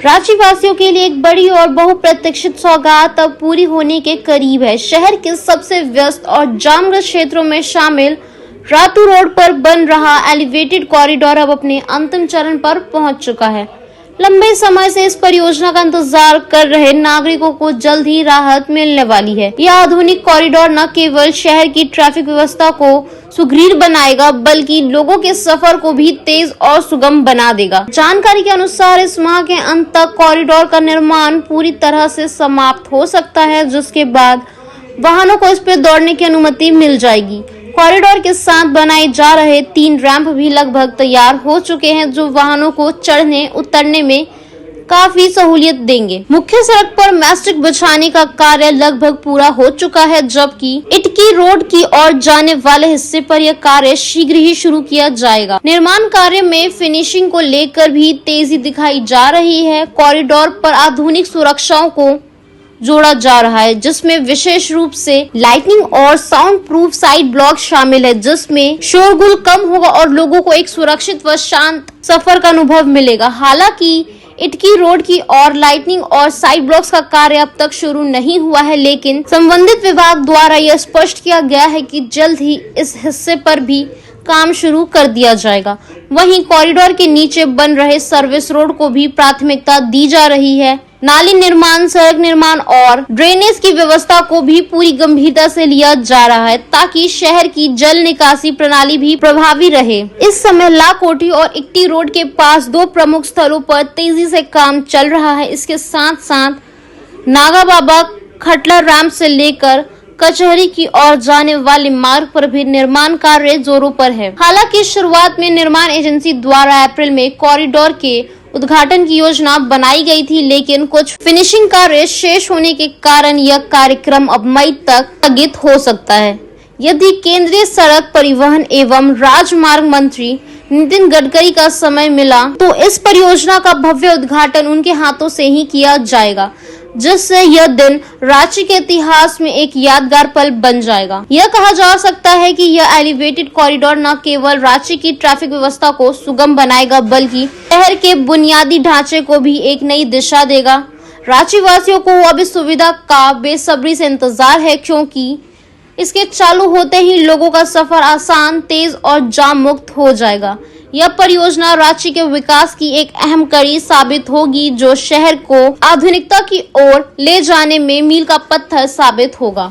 रांची वासियों के लिए एक बड़ी और बहुप्रतीक्षित सौगात अब पूरी होने के करीब है। शहर के सबसे व्यस्त और जामग्रस्त क्षेत्रों में शामिल रातू रोड पर बन रहा एलिवेटेड कॉरिडोर अब अपने अंतिम चरण पर पहुंच चुका है। लंबे समय से इस परियोजना का इंतजार कर रहे नागरिकों को जल्द ही राहत मिलने वाली है। यह आधुनिक कॉरिडोर न केवल शहर की ट्रैफिक व्यवस्था को सुदृढ़ बनाएगा बल्कि लोगों के सफर को भी तेज और सुगम बना देगा। जानकारी के अनुसार इस माह के अंत तक कॉरिडोर का निर्माण पूरी तरह से समाप्त हो सकता है, जिसके बाद वाहनों को इस पर दौड़ने की अनुमति मिल जाएगी। कॉरिडोर के साथ बनाए जा रहे 3 रैंप भी लगभग तैयार हो चुके हैं, जो वाहनों को चढ़ने उतरने में काफी सहूलियत देंगे। मुख्य सड़क पर मैस्टिक बिछाने का कार्य लगभग पूरा हो चुका है, जबकि इटकी रोड की ओर जाने वाले हिस्से पर यह कार्य शीघ्र ही शुरू किया जाएगा। निर्माण कार्य में फिनिशिंग को लेकर भी तेजी दिखाई जा रही है। कॉरिडोर पर आधुनिक सुरक्षाओं को जोड़ा जा रहा है, जिसमें विशेष रूप से लाइटनिंग और साउंड प्रूफ साइड ब्लॉक शामिल है, जिसमें शोरगुल कम होगा और लोगों को एक सुरक्षित व शांत सफर का अनुभव मिलेगा। हालांकि इटकी रोड की और लाइटनिंग और साइड ब्लॉक्स का कार्य अब तक शुरू नहीं हुआ है, लेकिन संबंधित विभाग द्वारा यह स्पष्ट किया गया है कि जल्द ही इस हिस्से पर भी काम शुरू कर दिया जाएगा। वहीं कॉरिडोर के नीचे बन रहे सर्विस रोड को भी प्राथमिकता दी जा रही है। नाली निर्माण, सड़क निर्माण और ड्रेनेज की व्यवस्था को भी पूरी गंभीरता से लिया जा रहा है, ताकि शहर की जल निकासी प्रणाली भी प्रभावी रहे। इस समय लाकोटी और इक्टी रोड के पास 2 प्रमुख स्थलों पर तेजी से काम चल रहा है। इसके साथ साथ नागा बाबा खटला रैंप से लेकर कचहरी की ओर जाने वाले मार्ग पर भी निर्माण कार्य जोरों पर है। हालांकि शुरुआत में निर्माण एजेंसी द्वारा अप्रैल में कॉरिडोर के उद्घाटन की योजना बनाई गई थी, लेकिन कुछ फिनिशिंग कार्य शेष होने के कारण यह कार्यक्रम अब मई तक स्थगित हो सकता है। यदि केंद्रीय सड़क परिवहन एवं राजमार्ग मंत्री नितिन गडकरी का समय मिला तो इस परियोजना का भव्य उद्घाटन उनके हाथों से ही किया जाएगा, जिससे यह दिन रांची के इतिहास में एक यादगार पल बन जाएगा। यह कहा जा सकता है कि यह एलिवेटेड कॉरिडोर न केवल रांची की ट्रैफिक व्यवस्था को सुगम बनाएगा बल्कि शहर के बुनियादी ढांचे को भी एक नई दिशा देगा। रांची वासियों को अब इस सुविधा का बेसब्री से इंतजार है, क्योंकि इसके चालू होते ही लोगों का सफर आसान, तेज और जाम मुक्त हो जाएगा। यह परियोजना रांची के विकास की एक अहम कड़ी साबित होगी, जो शहर को आधुनिकता की ओर ले जाने में मील का पत्थर साबित होगा।